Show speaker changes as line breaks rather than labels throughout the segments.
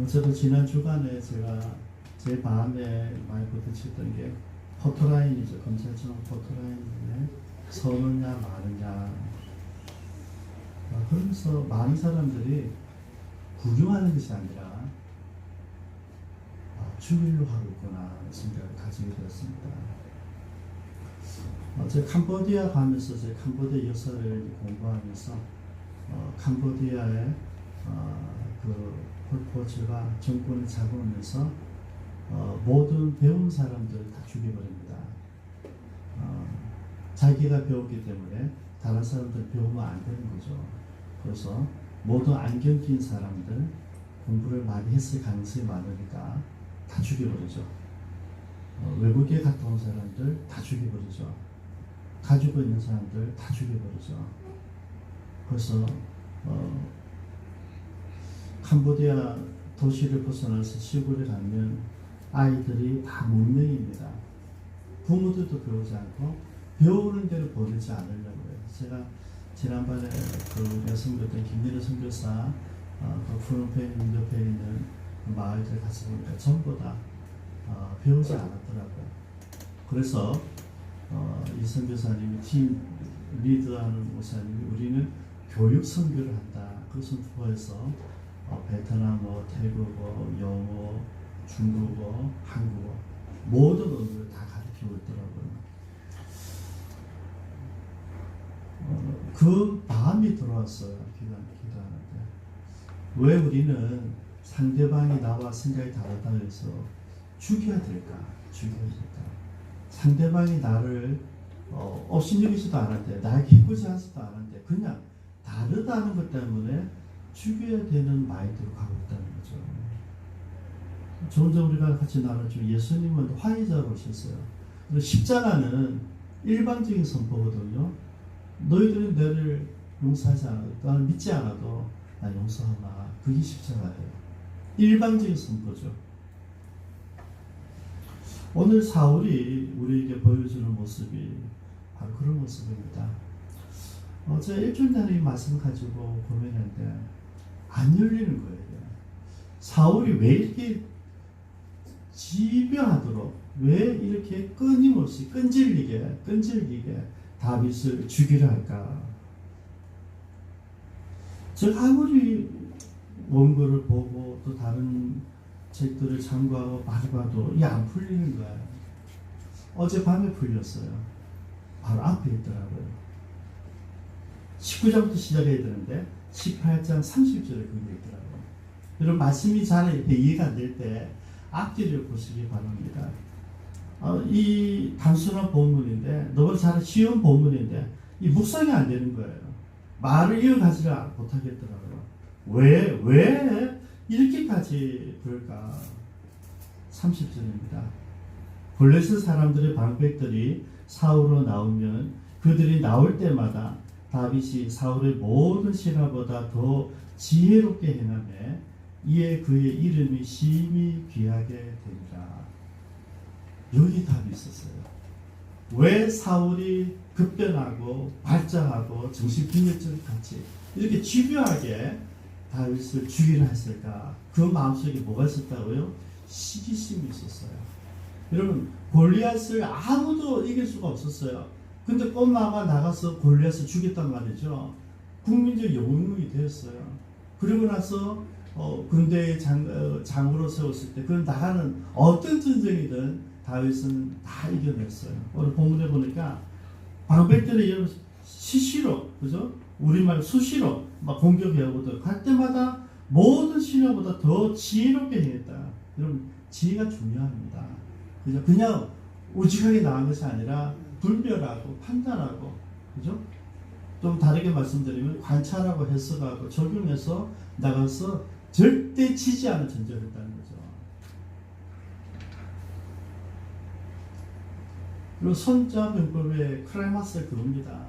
저도 지난 주간에 제가 제 마음에 많이 부딪혔던 게 포토라인이죠. 검찰청 포토라인에 서느냐 마느냐. 그러면서 많은 사람들이 구경하는 것이 아니라 죽이려고 하고 있구나 생각을 가지게 되었습니다. 제가 캄보디아 가면서 제 캄보디아 역사를 공부하면서 캄보디아의 그 폴포츠가 정권을 잡으면서 모든 배운 사람들 다 죽여버립니다. 자기가 배웠기 때문에 다른 사람들 배우면 안 되는 거죠. 그래서 모든 안경 낀 사람들, 공부를 많이 했을 가능성이 많으니까 다 죽여버리죠. 외국에 갔다 온 사람들 다 죽여버리죠. 가지고 있는 사람들 다 죽여버리죠. 그래서 캄보디아 도시를 벗어나서 시골에 가면 아이들이 다 문명입니다. 부모들도 배우지 않고 배우는 대로 보내지 않으려고 해요. 제가 지난번에 그 선교했던 김민호 선교사 그 푸른펜 옆에 있는 그 마을들 가서 보니까 전부 다 배우지 않았더라고요. 그래서 이 선교사님이 팀 리드하는 목사님이 우리는 교육 선교를 한다. 그것을 투어해서 베트남어, 태국어, 영어, 중국어, 한국어 모든 언어를 다 가르치고 있더라고요. 그 마음이 들어왔어요. 기도하는데 왜 우리는 상대방이 나와 생각이 다르다 해서 죽여야 될까? 상대방이 나를 업신여기지도 않았대, 나에게 기쁘지 않지도 않았대, 그냥 다르다는 것 때문에 죽여야 되는 마인드로 가고 있다는 거죠. 조금 전 우리가 같이 나눴죠. 예수님은 화해자로 오셨어요. 십자가는 일방적인 선포거든요. 너희들은 나를 용서하지 않아도, 나를 믿지 않아도 나 용서하마. 그게 십자가예요. 일방적인 선포죠. 오늘 사울이 우리에게 보여주는 모습이 바로 그런 모습입니다. 제가 일주일 전에 이 말씀 가지고 고민했는데 안 열리는 거예요. 사울이 왜 이렇게 집요하도록, 왜 이렇게 끊임없이 끈질기게 다윗을 죽이려 할까? 제가 아무리 원고를 보고 또 다른 책들을 참고하고 봐도 이게 안 풀리는 거예요. 어젯밤에 풀렸어요. 바로 앞에 있더라고요. 19장부터 시작해야 되는데 18장 30절에 그게 있더라고요. 여러분 말씀이 잘 이해가 안 될 때 앞뒤를 보시기 바랍니다. 이 단순한 본문인데, 너무 잘 쉬운 본문인데 이 묵상이 안 되는 거예요. 말을 이어가지를 못하겠더라고요. 왜 이렇게까지 그럴까? 30절입니다. 블레셋 사람들의 방백들이 사울로 나오면 그들이 나올 때마다 다윗이 사울의 모든 신하보다 더 지혜롭게 행하며 이에 그의 이름이 심히 귀하게 되리라. 여기 답이 있었어요. 왜 사울이 급변하고 발작하고 정신분열증 같이 이렇게 집요하게 다윗을 죽이려 했을까? 그 마음속에 뭐가 있었다고요? 시기심이 있었어요. 여러분, 골리앗을 아무도 이길 수가 없었어요. 근데 꼬마가 나가서 골리앗을 죽였단 말이죠. 국민적 영웅이 되었어요. 그리고 나서 군대의 장으로 세웠을 때 그 나가는 어떤 전쟁이든 다윗은 다 이겨냈어요. 오늘 본문에 보니까 방백들이 시시로, 그죠? 우리말 수시로 막 공격해오고 갈 때마다 모든 신하보다 더 지혜롭게 행했다. 여러분, 지혜가 중요합니다. 그냥 우직하게 나간 것이 아니라 분별하고 판단하고, 그죠? 좀 다르게 말씀드리면 관찰하고 해석하고 적용해서 나가서 절대 지지 않은 전쟁을 했다는 거죠. 그리고 손자병법의 크라이마스가 그겁니다.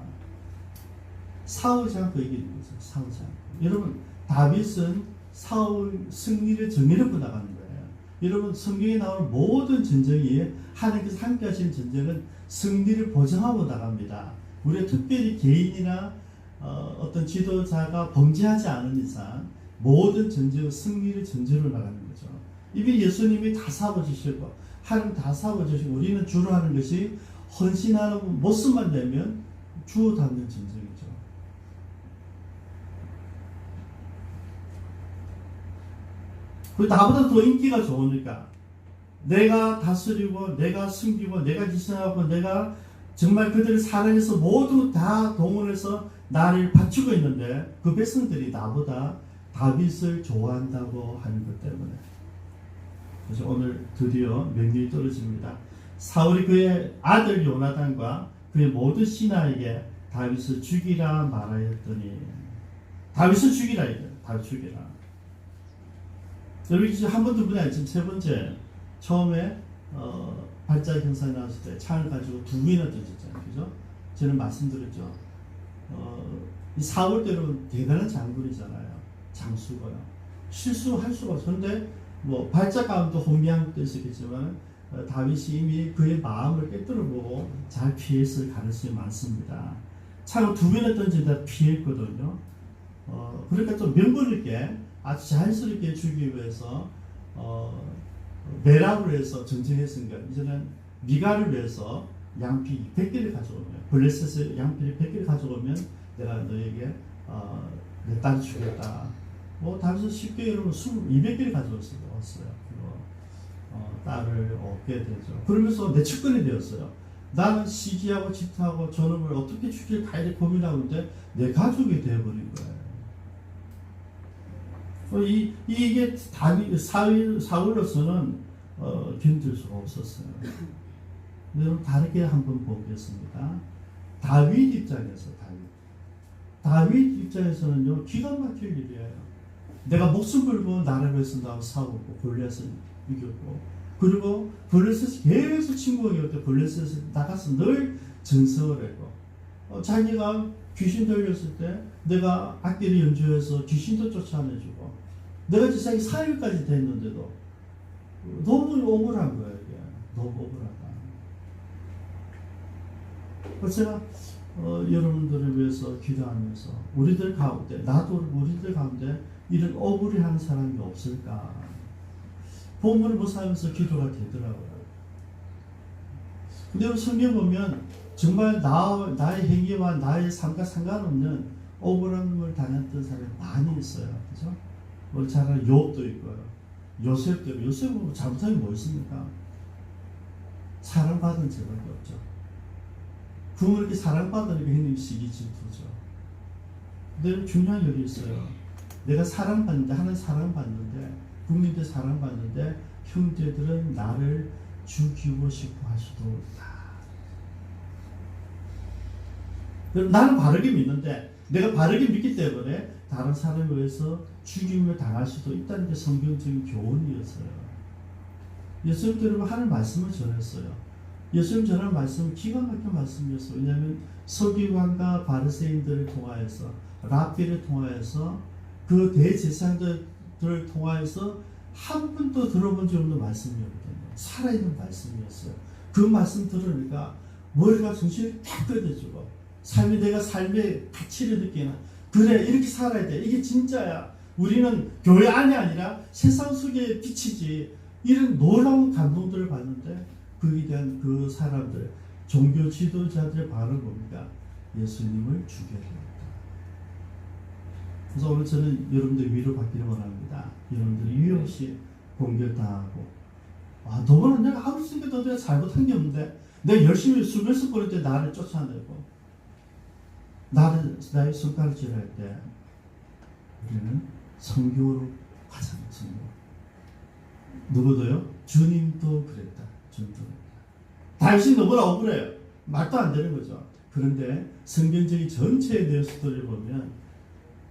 싸우지 않고 이기는 거죠. 싸우지 않고. 여러분, 다윗은 사울 승리를 정해놓고 나가는 거예요. 여러분, 성경에 나오는 모든 전쟁이 하나님께서 함께 하시는 전쟁은 승리를 보장하고 나갑니다. 우리가 특별히 개인이나 어떤 지도자가 범죄하지 않은 이상 모든 전쟁은 승리를 전제로 나가는 거죠. 이미 예수님이 다 싸워주시고 하나님 다 싸워주시고 우리는 주로 하는 것이 헌신하는 모습만 내면 주어 담는 전쟁이죠. 그리고 나보다 더 인기가 좋으니까 내가 다스리고 내가 숨기고 내가 지성하고 내가 정말 그들을 사랑해서 모두 다 동원해서 나를 바치고 있는데 그 백성들이 나보다 다윗을 좋아한다고 하는 것 때문에 그래서 오늘 드디어 명령이 떨어집니다. 사울이 그의 아들 요나단과 그의 모든 신하에게 다윗을 죽이라 말하였더니 다윗을 죽이라 이래. 다윗 죽이라. 여러분 이제 한 번 두 번이 아니지만 세 번째 처음에 발작 현상이 나왔을 때 창을 가지고 두 번이나 던졌잖아요. 그죠? 저는 말씀드렸죠. 이 사울 때는 대단한 장군이잖아요. 장수고요. 실수할 수가 없었는데 뭐 발작 가운데 혼미한 것도 있었겠지만 다윗이 이미 그의 마음을 꿰뚫어보고 잘 피했을 가능성이 많습니다. 창을 두 번이나 던지다 피했거든요. 그러니까 좀 명분 있게 아주 자연스럽게 주기 위해서 메랍을 위해서 전쟁했으니까 이제는 미가를 위해서 양피 100개를 가져오면 블레셋의 양피를 100개를 가져오면 내가 너에게 내 딸을 주겠다. 뭐 다윗은 쉽게 여러분 200개를 가져왔어요. 딸을 얻게 되죠. 그러면서 내 측근이 되었어요. 나는 시기하고 집하고 저놈을 어떻게 죽일까 이렇게 고민하고 있는데 내 가족이 되어버린 거예요. 이게 사울로서는 견딜 수가 없었어요. 여러분 다르게 한번 보겠습니다. 다윗 입장에서 다윗 입장에서는요 기가 막힐 일이에요. 내가 목숨 걸고 나를 위해서 나와 싸우고 골리앗을 이겼고 그리고 블레셋이 계속 침공했을 때 블레셋이 나가서 늘 전성을 했고 자기가 귀신 들렸을 때 내가 악기를 연주해서 귀신도 쫓아내주고 내가 세상에 4일까지 됐는데도 너무 억울한 거예요. 이게 너무 억울하다. 그래서 제가 여러분들을 위해서 기도하면서 우리들 가운데 나도 우리들 가운데 이런 억울해하는 사람이 없을까 본문을 묵상하면서 기도가 되더라고요. 근데 성경 보면 정말 나의 행위와 나의 삶과 상관없는 억울함을 당했던 사람이 많이 있어요. 그죠? 우리 잘 아는 욥도 있고요. 요셉도 있고 요셉은 잘못한 게 뭐 있습니까? 사랑받은 죄밖에 없죠. 그렇게 사랑받으니까 형님 시기 질투죠. 근데 중요한 일이 있어요. 내가 사랑받는데 하나님 사랑받는데 국민들 사랑받는데 형제들은 나를 죽이고 싶어 할 수도 있다. 나는 바르게 믿는데 내가 바르게 믿기 때문에 다른 사람에 의해서 죽임을 당할 수도 있다는 게 성경적인 교훈이었어요. 예수님 여러분 하는 말씀을 전했어요. 예수님 전한 말씀은 기가 막힌 말씀이었어요. 왜냐하면 서기관과 바리새인들을 통하여서 랍비를 통하여서 그 대제사장들을 통하여서 한 번도 들어본 적 없는 말씀이었거든요. 살아있는 말씀이었어요. 그 말씀 들으니까 머리가 정신이 탁 꺼져지고 내가 삶의 가치를 느끼는 그래 이렇게 살아야 돼. 이게 진짜야. 우리는 교회 안이 아니라 세상 속에 빛이지. 이런 놀라운 감동들을 받는데 그에 대한 그 사람들 종교 지도자들의 반응을 보니까 예수님을 죽여야 그래서 오늘 저는 여러분들 위로받기를 원합니다. 여러분들이 이유 없이 공격당하고 너는 내가 아무 생각도 내가 잘못한 게 없는데 내가 열심히 수면서 거릴 때 나를 쫓아내고 나의 손가락질할 때 우리는 성경으로 가잖아요. 성경. 누구도요? 주님도 그랬다. 주님도 그랬다. 다윗이 너무나 억울해요. 말도 안 되는 거죠. 그런데 성경적인 전체에 대해서를 보면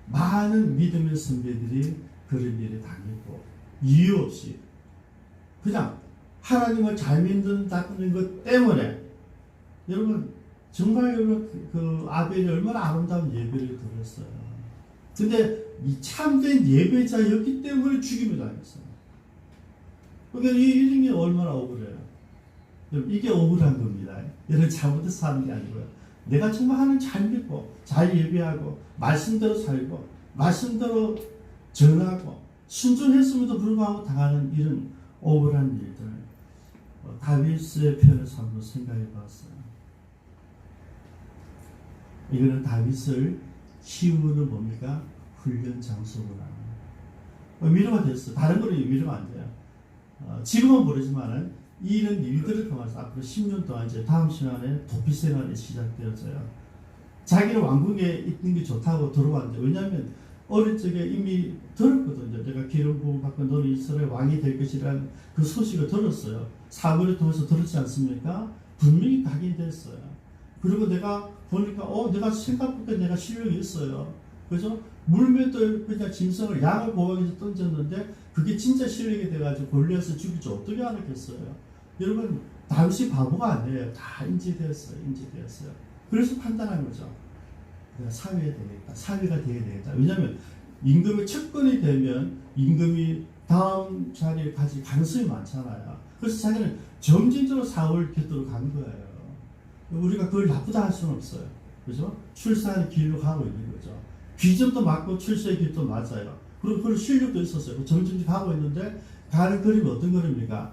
많은 믿음의 선배들이 그런 일에 당했고 이유 없이 그냥 하나님을 잘 믿는다는 것 때문에 여러분 정말 그 아벨이 얼마나 아름다운 예배를 드렸어요. 근데 이 참된 예배자였기 때문에 죽임을 당했어요. 그러니까 이런 게 얼마나 억울해요. 여러분 이게 억울한 겁니다. 여러분 잘못해서 하는 게 아니고요. 내가 정말 하나님 잘 믿고 잘 예배하고 말씀대로 살고 말씀대로 전하고 순종했음에도 불구하고 당하는 이런 억울한 일들, 다윗의 편에서 한번 생각해 봤어요. 이거는 다윗을 키우는 뭡니까? 훈련 장소구나. 위로가 됐어. 다른 거는 위로가 안 돼요. 지금은 모르지만은 이런 일들을 통해서 앞으로 10년 동안 이제 다음 시간에 도피 생활이 시작되어져요. 자기는 왕궁에 있는 게 좋다고 들어왔는데, 왜냐하면 어릴 적에 이미 들었거든요. 내가 기름 부음 받고 너는 이스라엘 왕이 될 것이라는 그 소식을 들었어요. 사무엘을 통해서 들었지 않습니까? 분명히 각인됐어요. 그리고 내가 보니까 내가 생각보다 내가 실력이 있어요. 그래서 물맷돌 그냥 짐승을 양을 보호하기 위해서 던졌는데 그게 진짜 실력이 돼가지고 골리앗을 죽이지 어떻게 하겠어요. 여러분, 다윗이 바보가 아니에요. 다 인지되었어요. 그래서 판단한 거죠. 내가 사위가 되겠다. 사위가 되게 되겠다. 왜냐하면 임금의 측근이 되면 임금이 다음 자리에 가질 가능성이 많잖아요. 그래서 자기는 점진적으로 사울 곁으로 간 거예요. 우리가 그걸 나쁘다 할 수는 없어요. 그죠? 출세하는 길로 가고 있는 거죠. 비전도 맞고 출세의 길도 맞아요. 그리고 그런 실력도 있었어요. 점점 가고 있는데 가는 그림이 어떤 그림입니까?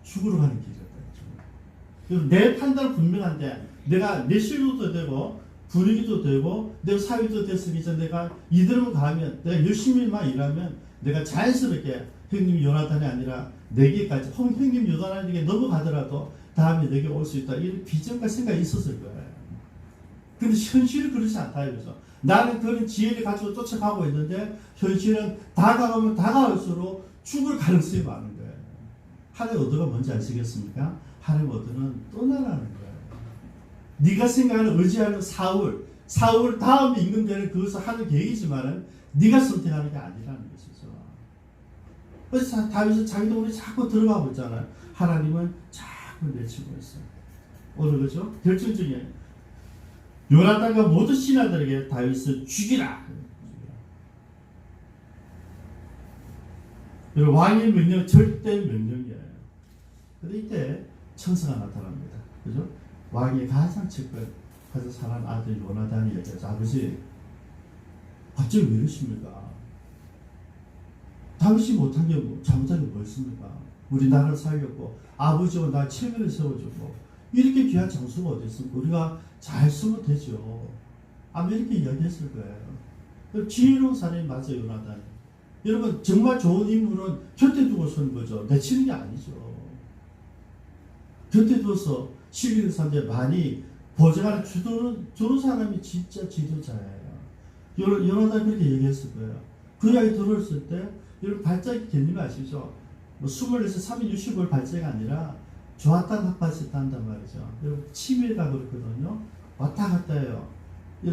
죽으러 가는 길이었다. 내 판단은 분명한데 내가 내 실력도 되고 분위기도 되고 내가 사위도 됐으니 이제 내가 이대로 가면 내가 열심히만 일하면 내가 자연스럽게 형님 요나단이 아니라 내게까지 형님 요나단에게 넘어가더라도 다음에 내게 올 수 있다. 이런 비전과 생각이 있었을 거예요. 근데 현실은 그렇지 않다 이거죠. 나는 그런 지혜를 가지고 쫓아가고 있는데 현실은 다가가면 다가갈수록 죽을 가능성이 많은 거예요. 하나님 어디가 뭔지 아시겠습니까? 하나님 어디는 떠나라는 거예요. 네가 생각하는 의지하는 사울 다음 임금 되는 그것을 하는 계획이지만은 네가 선택하는 게 아니라는 것이죠. 그래서 다윗은 자기 동네 자꾸 들어가고 있잖아요. 하나님은 자꾸 내치고 있어요. 오늘 그죠? 결정적인 요나단과 모든 신하들에게 다윗을 죽이라. 여러분, 왕의 명령 절대 명령이에요. 그런데 이때 천사가 나타납니다. 그죠? 왕의 가장 측근 가서 사는 아들 요나단이 얘기하죠. 아버지, 갑자기 왜 이러십니까? 다윗이 못한 게 잘못한 게 뭐 있습니까? 우리 나라를 살렸고 아버지와 나 체면을 세워주고 이렇게 귀한 장수가 어디 있습니까? 우리가 잘 쓰면 되죠. 아마 이렇게 이야기했을 거예요. 지혜로운 사람이 맞아요, 요나단이. 여러분, 정말 좋은 인물은 곁에 두고 서는 거죠. 내치는 게 아니죠. 곁에 두어서 실리는 사람들 많이 보좌관을 주는 사람이 진짜 지도자예요. 요나단이 그렇게 얘기했을 거예요. 그 이야기 들었을 때 여러분, 발작이 개념이 아시죠? 24에서 365일 발작이 아니라 좋았다 나빴다 한단 말이죠. 여러분, 치매가 그렇거든요. 왔다 갔다 해요.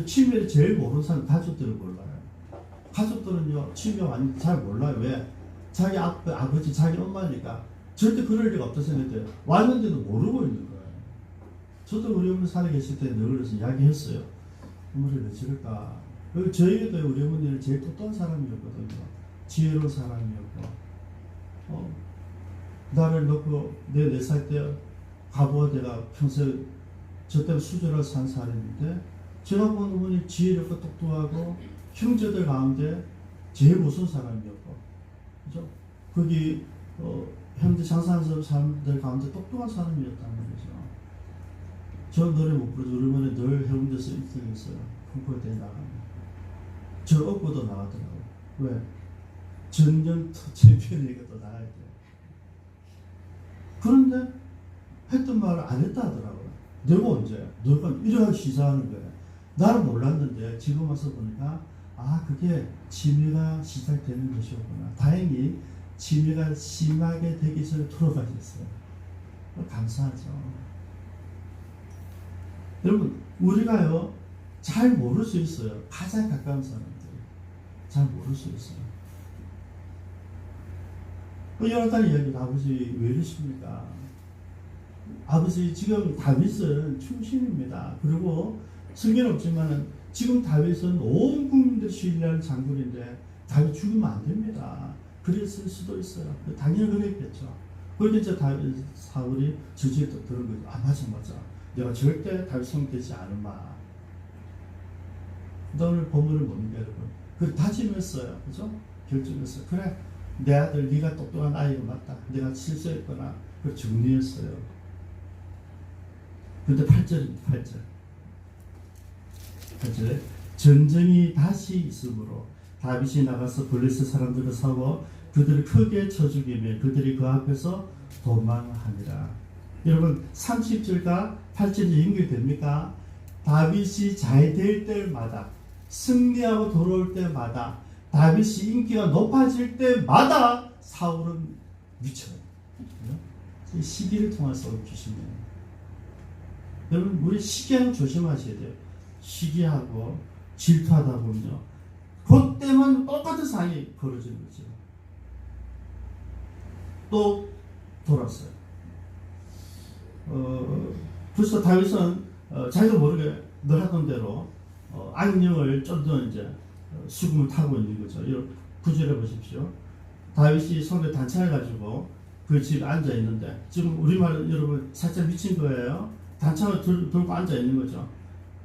치매를 제일 모르는 사람은 가족들을 몰라요. 가족들은요, 치매 완전 잘 몰라요. 왜? 자기 아버지, 자기 엄마니까 절대 그럴 리가 없다 생각해요. 왔는데도 모르고 있는 거예요. 저도 우리 어머니 살아 계실 때 늘 그래서 이야기했어요. 어머니 왜 저럴까? 저에게도 우리 어머니는 제일 똑똑한 사람이었거든요. 지혜로운 사람이었고. 나를 놓고 내 4살 때 가부가 내가 평생 저 때문에 수저를 산 사람인데 제가 본 어머니 지혜롭고 똑똑하고 형제들 가운데 제일 무서운 사람이었고, 그죠? 거기 현재 장사하는 사람들 가운데 똑똑한 사람이었다는 거죠. 저 노래 못 부르죠. 우리 어머니 늘 해운대에서 1등했어요. 콩쿠르 나가면 저 업고도 나가더라고요. 왜? 전년도 챔피언이니까 또 나가야 돼요. 그런데 했던 말을 안 했다 하더라고요. 내가 언제? 너가 이래야 시사하는 거야. 나는 몰랐는데 지금 와서 보니까 그게 치매가 시작되는 것이었구나. 다행히 치매가 심하게 되기 전에 돌아가셨어요. 감사하죠. 여러분, 우리가요 잘 모를 수 있어요. 가장 가까운 사람들이 잘 모를 수 있어요. 요나단 이야기, 아버지 왜 이러십니까? 아버지, 지금 다윗은 충신입니다. 그리고 성경 없지만은 지금 다윗은 온 국민들이 신뢰하는 장군인데 다윗 죽으면 안 됩니다. 그랬을 수도 있어요. 당연히 그랬겠죠. 그러니까 이제 사울이 저지에 또 들은 거죠. 맞아. 내가 절대 다윗 성되지 않으마. 오늘 본문을 뭡니까, 여러분? 그 다짐했어요. 그죠? 결정했어요. 그래, 내 아들 네가 똑똑한 아이가 맞다. 내가 실수했거나 그걸 정리했어요. 근데 8절입니다. 8절. 8절에 전쟁이 다시 있으므로 다윗이 나가서 블레셋 사람들을 싸워 그들을 크게 쳐 죽이며 그들이 그 앞에서 도망하니라. 여러분 30절과 8절이 연결됩니까? 다윗이 잘 될 때마다, 승리하고 돌아올 때마다, 다윗이 인기가 높아질 때마다 사울은 미쳐요. 시기를 통해서 얽히시네요. 여러분 우리 시기하고 조심하셔야 돼요. 시기하고 질투하다 보면요, 그때만 똑같은 상황이 벌어지는 거죠. 또 돌았어요. 그래서 다윗은 자기도 모르게 늘 하던 대로 악령을 좀 더 이제 수금을 타고 있는 거죠. 이런 구절해 보십시오. 다윗이 손에 단창을 가지고 그 집에 앉아 있는데, 지금 우리말 여러분 살짝 미친 거예요. 단창을 들고 앉아 있는 거죠.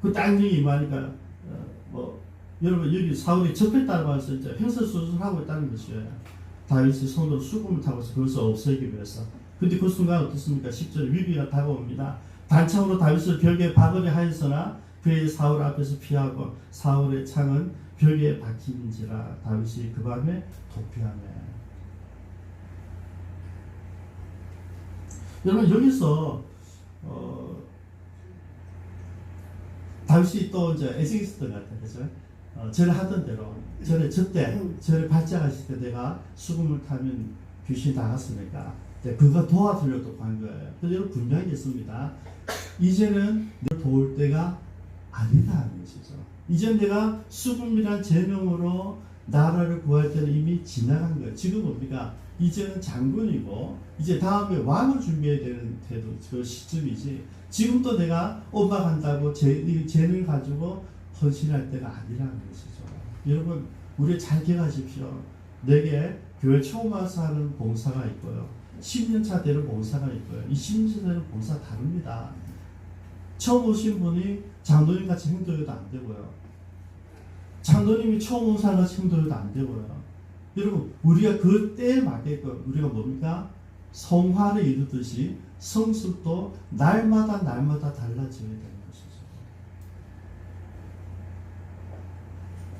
그 악령이 임하니까 여러분 여기 사울이 접했다고 해서 이제 횡설수설하고 있다는 것이에요. 다윗이 손으로 수금을 타고서 그것을 없애기 위해서. 근데 그 순간 어떻습니까? 10절 위기가 다가옵니다. 단창으로 다윗을 벽에 박으려 하였으나 그의 사울 앞에서 피하고 사울의 창은 벽에 박힌지라 다윗이 그 밤에 도피하며. 여러분 여기서 다윗이 또 이제 애정이 있었던 것 같아요. 그죠? 저를 하던 대로, 저를 발작하실 때 내가 수금을 타면 귀신이 나갔으니까 그거 도와주려고 한 거예요. 그래서 여러분 분명히 있습니다. 이제는 내가 도울 때가 아니다 하는 것이죠. 이제 내가 수금이란 제명으로 나라를 구할 때는 이미 지나간 거예요. 지금 뭡니까? 이제는 장군이고 이제 다음에 왕을 준비해야 되는 태도, 그 시점이지. 지금도 내가 엄박한다고 재능을 가지고 헌신할 때가 아니라는 것이죠. 여러분 우리 잘 기억하십시오. 내게 교회 처음 와서 하는 봉사가 있고요, 10년차 되는 봉사가 있고요, 20년차 되는 봉사 다릅니다. 처음 오신 분이 장로님 같이 행동해도 안 되고요, 장로님이 처음 온 사람 같이 행동해도 안 되고요. 여러분 우리가 그 때에 맞게끔 우리가 뭡니까? 성화를 이루듯이 성숙도 날마다 달라져야 되는 것이죠.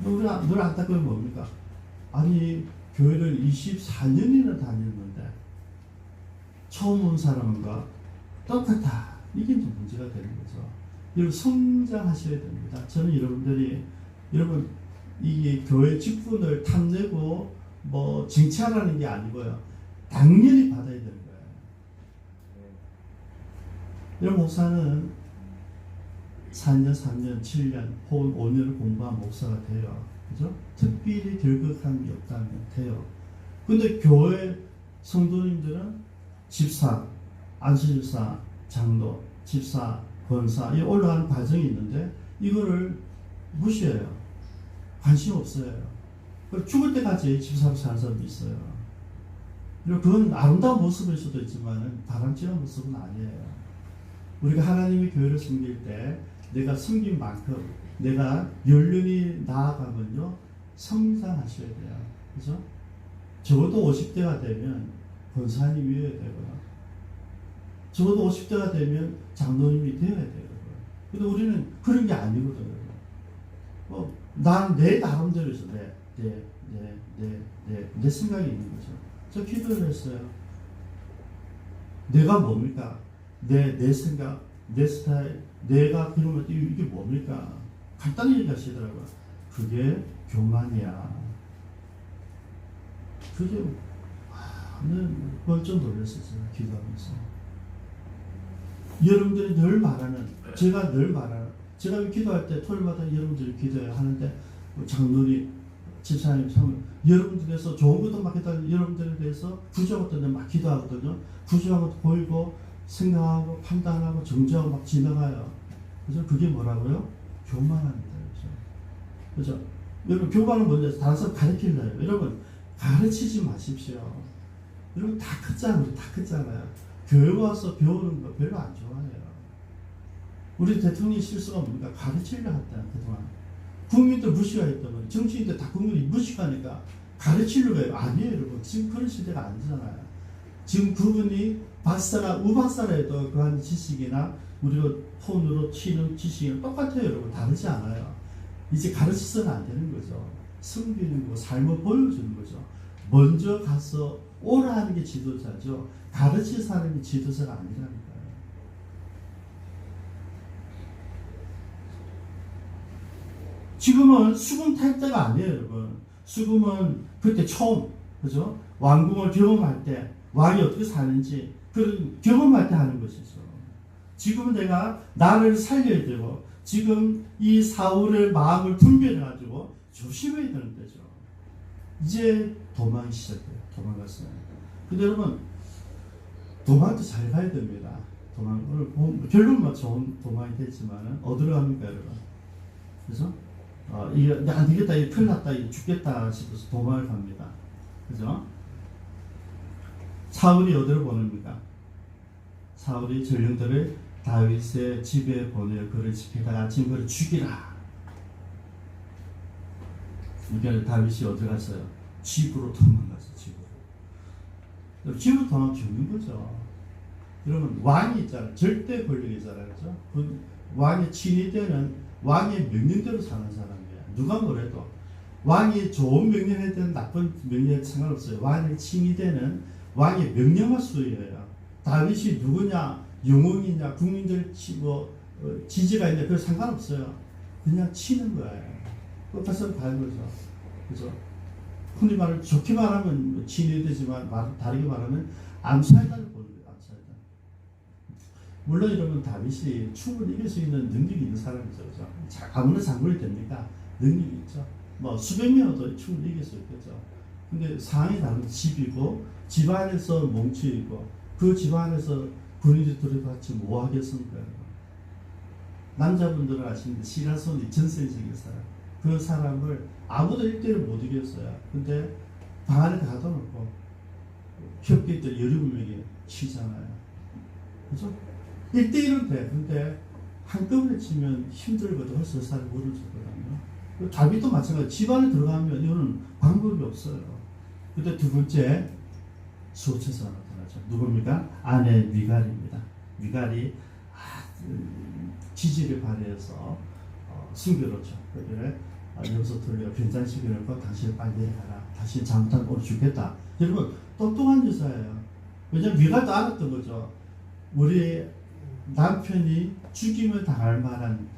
우리가 늘 안타까운 뭡니까? 아니 교회를 24년이나 다녔는데 처음 온 사람과 똑같아. 이게 좀 문제가 되는 거죠. 여러분 성장하셔야 됩니다. 저는 여러분 이게 교회 직분을 탐내고 쟁취하라는 게 아니고요, 당연히 받아야 되는 거예요. 여러분 목사는 4년, 3년, 7년 혹은 5년을 공부한 목사가 돼요. 그죠? 특별히 결격한 게 없다면 돼요. 근데 교회 성도님들은 집사, 안수집사, 장로, 집사, 권사, 이 올라가는 과정이 있는데 이거를 무시해요. 관심 없어요. 죽을 때까지 집사로 사는 사람도 있어요. 그건 아름다운 모습일 수도 있지만 바람직한 모습은 아니에요. 우리가 하나님의 교회를 섬길 때 내가 섬긴 만큼 내가 연륜이 나아가면요, 성장하셔야 돼요. 그죠? 적어도 50대가 되면 권사님이 되어야 되고요, 적어도 50대가 되면 장로님이 되어야 되고요. 근데 우리는 그런 게 아니거든요. 난 내 나름대로 해서 내 생각이 있는 거죠. 저 기도를 했어요. 내가 뭡니까? 내 생각, 내 스타일, 내가 그러면 이게 뭡니까? 간단히 얘기하시더라고요. 그게 교만이야. 그게 좀 놀랐었어요. 기도하면서. 여러분들이 늘 말하는, 제가 기도할 때 토요일마다 여러분들이 기도해야 하는데, 장로님, 집사님, 여러분들에서 좋은 것도 막 해달라고, 여러분들에 대해서 부족한 것도 막 기도하거든요. 부족한 것도 보이고 생각하고 판단하고 정죄하고 막 지나가요. 그래서 그게 뭐라고요? 교만합니다. 그죠? 여러분 교만은 뭔지 다른 사람 가르치려요. 여러분 가르치지 마십시오. 여러분 다 컸잖아요. 교회 와서 배우는 거 별로 안 좋아해요. 우리 대통령 실수가 뭡니까? 가르치려 했다. 그동안 국민들 무시가 했던 거예요. 정치인들 다 국민이 무식하니까 가르치려고 아니에요, 여러분. 지금 그런 시대가 아니잖아요. 지금 그분이 박사나 우박사라 해도 그 한 지식이나 우리가 폰으로 치는 지식이랑 똑같아요, 여러분. 다르지 않아요. 이제 가르쳐서는 안 되는 거죠. 섬기는 거, 삶을 보여주는 거죠. 먼저 가서 오라 하는 게 지도자죠. 가르쳐서 하는 게 지도자가 아니라니까요. 지금은 수금 탈 때가 아니에요, 여러분. 수금은 그때 처음, 그죠? 왕궁을 경험할 때, 왕이 어떻게 사는지, 그 경험할 때 하는 것이죠. 지금은 내가 나를 살려야 되고, 지금 이 사울의 마음을 분별해가지고 조심해야 되는 때죠. 이제 도망이 시작돼요. 도망갔어요. 근데 여러분, 도망도 잘 가야 됩니다. 도망, 오늘 결론만 좋은 도망이 됐지만은, 어디로 갑니까, 여러분? 그죠? 이게 안 되겠다, 이게 큰일 났다, 이게 죽겠다 싶어서 도망을 갑니다. 그죠? 사울이 어디로 보냅니까? 사울이 전령들을 다윗의 집에 보내어 그를 집에다가 그를 죽이라. 그러니까 다윗이 어디 갔어요? 집으로 도망갔어요. 집으로 도망 죽는 거죠. 여러분, 왕이 있잖아요. 절대 권력이잖아요. 그죠? 그 왕의 친위 되는 왕의 명령대로 사는 사람이에요. 누가 뭐래도 왕이 좋은 명령을 되는 나쁜 명령에 상관없어요. 왕의 친위 되는 왕의 명령만 수여해요. 다윗이 누구냐, 영웅이냐, 국민들 지지가 있냐, 그거 상관없어요. 그냥 치는 거예요. 끝까지 가는 거죠. 그죠? 흔히 말하면, 좋게 말하면 친위 되지만, 다르게 말하면 암살단을 보는 거예요. 암살단. 물론 이러면 다윗이 충분히 이길 수 있는 능력이 있는 사람이죠. 그죠? 아무나 장군이 됩니까? 능력이 있죠. 뭐 수백 명도 충분히 이길 수 있겠죠. 근데 상황이 다른 집이고, 집안에서 뭉치이고, 그 집안에서 군인들이 들어같이 뭐 하겠습니까? 남자분들은 아시는데, 시라손이 전설적인 사람. 그 사람을 아무도 1대1을 못 이겼어요. 근데 방 안에 가둬놓고, 협객들 여러 명이 치잖아요. 그죠? 1대1은 돼. 근데 한꺼번에 치면 힘들거든. 벌써 살 물을 줬거든요. 다윗도 마찬가지. 집안에 들어가면 이거는 방법이 없어요. 근데 두 번째, 수호천사가 나타나죠. 누굽니까? 아내 미갈입니다. 미갈이 지지를 발휘해서 숨겨놓죠. 그래 여기서 돌려 변장시켜놓고 당신을 빨리 내려가라. 당신 잘못하면 오늘 죽겠다. 여러분, 똑똑한 여자예요. 왜냐면 미갈도 알았던 거죠. 우리 남편이 죽임을 당할 만한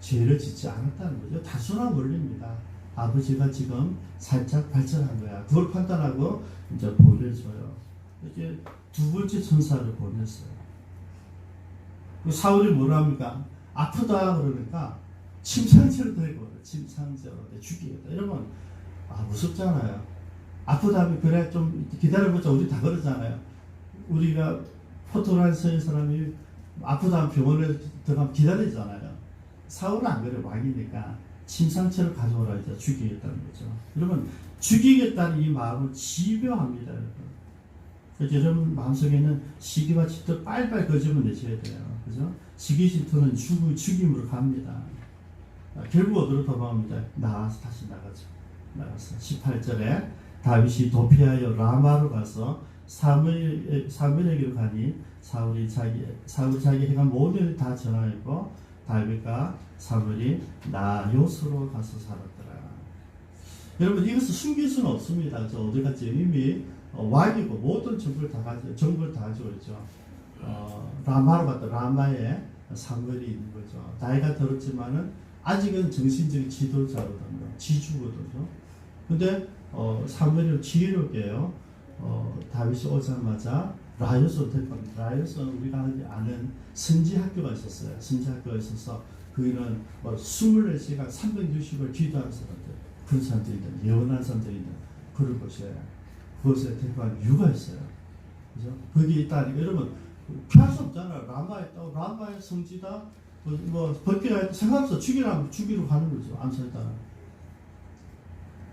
죄를 짓지 않았다는 거죠. 단순한 원리입니다. 아버지가 지금 살짝 발전한 거야. 그걸 판단하고 이제 보내줘요. 이렇게 두 번째 천사를 보냈어요. 사울이 뭐라 합니까? 아프다 그러니까 침상째로 데리고 와요. 침상째로 죽이겠다. 이러면 무섭잖아요. 아프다 하면 그래 좀 기다려보자. 우리 다 그러잖아요. 우리가 포토라인 서인 사람이 아프다 하면 병원에 들어가면 기다리잖아요. 사울은 안 그래. 왕이니까 침상체를 가져오라 이제 죽이겠다는 거죠. 여러분, 죽이겠다는 이 마음은 집요합니다. 여러분. 그래서 여러분 마음속에는 시기와 질투 빨리빨리 거짓을 내셔야 돼요. 그죠? 시기 질투는 죽임으로 갑니다. 결국 어디로 도망합니다. 나가서 다시 나가죠. 나가서 18절에 다윗이 도피하여 라마로 가서 사무엘에게로 가니 사울이 자기 행한 모든 일을 다 전하였고 다윗과 사무엘이 나요스로 가서 살았더라. 여러분, 이것을 숨길 수는 없습니다. 저 어디 갔지? 이미 왕이고 모든 정보를 다 가지고 있죠. 라마로 갔다. 라마에 사무엘이 있는 거죠. 나이가 들었지만은 아직은 정신적인 지도자거든요. 지주거든요. 근데 사무엘이 지혜롭게 해요. 다윗이 오자마자 라요스로 데리고 갑니다. 라요스는 우리가 아는 선지 학교가 있었어요. 선지 학교가 있어서 그는 24시간 360을 기도하는 사람들, 그런 사람들인데, 예언한 사람들인데, 그런 곳이에요. 그것에 데리고 간 이유가 있어요. 그죠? 거기 있다니까, 여러분, 피할 수 없잖아요. 라마에 있다고, 라마의 성지다, 벗기라 해도 상관없어. 죽이러 가는 거죠. 암살했다가.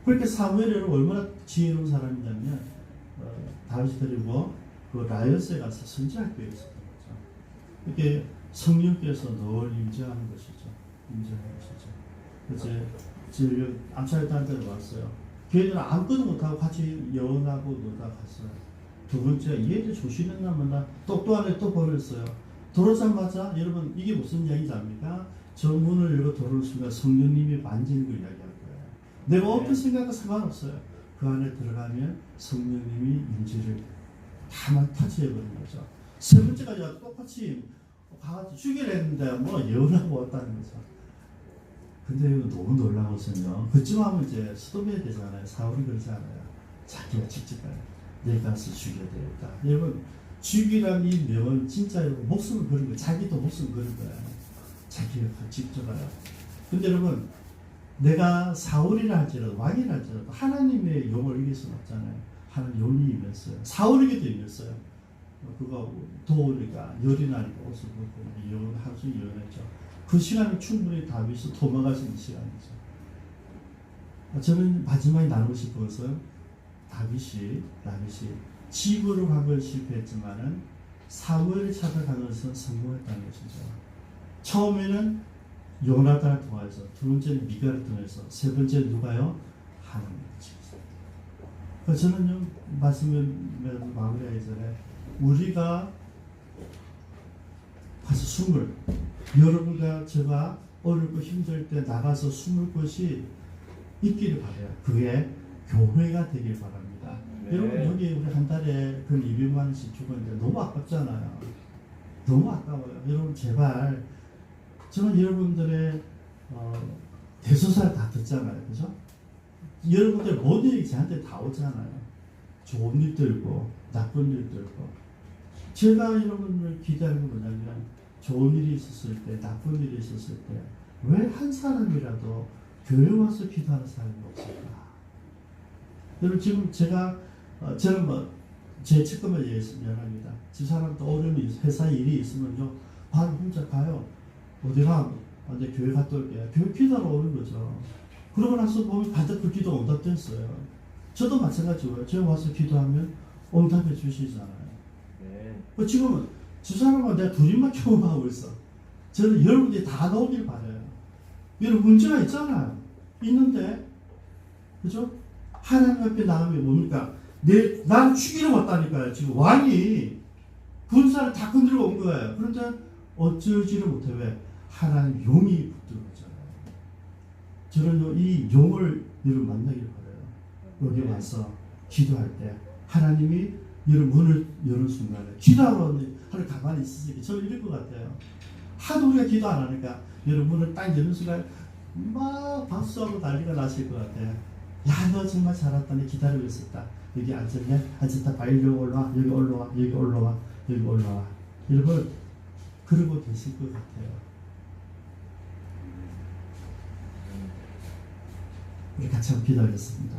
그렇게 사무엘은 얼마나 지혜로운 사람이냐면, 다윗이 데리고 그 라요스에 가서 선지학교에 있었던 거죠. 이렇게 성령께서 늘 임재하는 것이죠. 임재하는 것이죠. 그래서 암살했다는 데로 왔어요. 걔들은 아무것도 못하고 같이 여행하고 놀다 갔어요. 두 번째, 얘들 조심했나 뭐나 똑똑한 애 또 버렸어요. 들어오자마자 여러분 이게 무슨 이야기인지 압니까? 저 문을 열고 들어올 순간 성령님이 만지는 걸 이야기할 거예요. 내가 어떤 생각과 상관없어요. 그 안에 들어가면 성령님이 인지를 다만 터치해버리는 거죠. 세 번째까지 똑같이 가서 죽이려 했는데 뭐 예언하고 왔다는 거죠. 근데 이거 너무 놀라운 것은요. 그쯤 하면 이제 스톱해야 되잖아요. 사울이 그러지 않아요. 자기가 직접 가요. 내가 가서 죽여야 되겠다. 여러분 죽이라는 이 명은 진짜 여러분 목숨을 걸은 거예요. 자기도 목숨을 걸은 거예요. 자기가 직접 가요. 근데 여러분 내가 사울이라 할지라도 왕이라 할지라도 하나님의 용을 이길 수는 없잖아요. 하나님 용이 임했어요. 사울에게도 임했어요. 그거 도우니까 열이 나니까 옷을 벗고 하루 종일 예언했죠. 그 시간은 충분히 다윗이 도망갈 수 있는 시간이죠. 저는 마지막에 나누고 싶은 것은 다윗이 지구로 간 걸 실패했지만은 사무엘을 찾아간 것은 성공했다는 것이죠. 처음에는 요나단을 통해서, 두 번째는 미가를 통해서, 세 번째는 누가요? 하나님을 통해서. 저는 말씀을 마무리하기 전에 우리가 가서 숨을, 여러분과 제가 어렵고 힘들 때 나가서 숨을 곳이 있기를 바라요. 그게 교회가 되길 바랍니다. 네. 여러분 여기 우리 한 달에 그 200만 원씩 주고있는데 너무 아깝잖아요. 너무 아까워요. 여러분 제발 저는 여러분들의 대소사를 다 듣잖아요. 그죠? 여러분들 모든 일이 저한테 다 오잖아요. 좋은 일도 있고 나쁜 일도 있고. 제가 여러분을 기대하는 건 뭐냐면 좋은 일이 있었을 때, 나쁜 일이 있었을 때 왜 한 사람이라도 교회 와서 기도하는 사람이 없을까? 여러분 지금 저는 제 측근만 얘기했으면 미안합니다. 저 사람도 어려움이 회사 일이 있으면요 바로 혼자 가요. 어디가 이제 교회 갔다 올게요. 교회 기도하러 오는 거죠. 그러고 나서 보면 반드시 그 기도 응답됐어요. 저도 마찬가지고요. 제가 와서 기도하면 응답해 주시잖아요. 네. 지금은 저 사람과 내가 둘이만 경험하고 있어. 저는 여러분들이 다 나오길 바라요. 여러분 문제가 있잖아요. 있는데 그죠? 하나님 앞에 나오면 뭡니까? 나를 죽이러 왔다니까요. 지금 왕이 군사를 다 건드리고 온 거예요. 그런데 어쩌지를 못해. 왜? 하나님 용이 붙들고 있잖아요. 저는 이 용을 여러분 만나길 바라요. 여기 와서 기도할 때 하나님이 여러분 문을 여는 순간에 기도하러 하늘 가만히 있으시기 저는 이럴 것 같아요. 하도 우리가 기도 안 하니까 여러분 문을 딱 여는 순간 막 박수하고 난리가 나실 것 같아요. 야, 너 정말 잘했다니 기다리고 있었다. 여기 앉았냐? 앉았다. 빨리 올라와. 여기 올라와. 여기 올라와. 여기 올라와. 여러분 그러고 계실 것 같아요. 우리 같이 한번 기도하겠습니다.